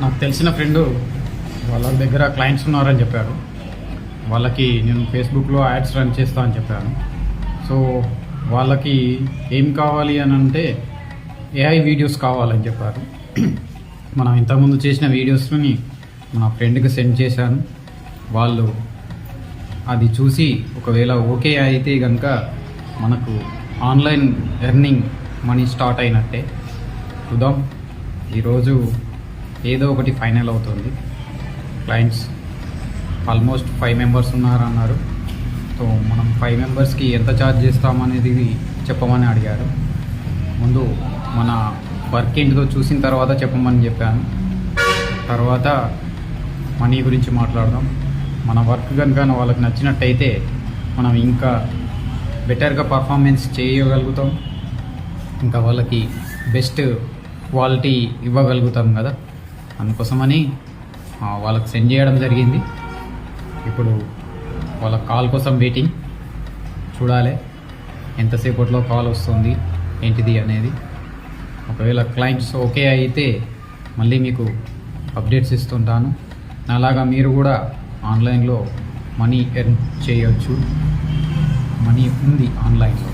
నాకు తెలిసిన ఫ్రెండ్ వాళ్ళ దగ్గర క్లయింట్స్ ఉన్నారని చెప్పాడు. వాళ్ళకి నేను ఫేస్బుక్లో యాడ్స్ రన్ చేస్తా అని చెప్పాను. సో వాళ్ళకి ఏం కావాలి అని అంటే ఏఐ వీడియోస్ కావాలని చెప్పారు. మనం ఇంతకుముందు చేసిన వీడియోస్ని మన ఫ్రెండ్కి సెండ్ చేశాను. వాళ్ళు అది చూసి ఒకవేళ ఓకే అయితే కనుక మనకు ఆన్లైన్ ఎర్నింగ్ మనీ స్టార్ట్ అయినట్టే. చూద్దాం, ఈరోజు ఏదో ఒకటి ఫైనల్ అవుతుంది. క్లయింట్స్ ఆల్మోస్ట్ 5 మెంబర్స్ ఉన్నారన్నారు. సో మనం 5 మెంబర్స్కి ఎంత ఛార్జ్ చేస్తామనేది చెప్పమని అడిగారు. ముందు మన వర్క్ ఏంటిదో చూసిన తర్వాత చెప్పమని చెప్పాను. తర్వాత మనీ గురించి మాట్లాడదాం. మన వర్క్ కనుక వాళ్ళకి నచ్చినట్టయితే మనం ఇంకా బెటర్గా పర్ఫార్మెన్స్ చేయగలుగుతాం, ఇంకా వాళ్ళకి బెస్ట్ క్వాలిటీ ఇవ్వగలుగుతాం కదా. అందుకోసమని వాళ్ళకి సెండ్ చేయడం జరిగింది. ఇప్పుడు వాళ్ళ కాల్ కోసం వెయిటింగ్. చూడాలి ఎంతసేపట్లో కాల్ వస్తుంది ఏంటిది అనేది. ఒకవేళ క్లయింట్స్ ఓకే అయితే మళ్ళీ మీకు అప్డేట్స్ ఇస్తుంటాను. అలాగా మీరు కూడా ఆన్లైన్లో మనీ ఎర్న్ చేయొచ్చు. మనీ ఉంది ఆన్లైన్లో.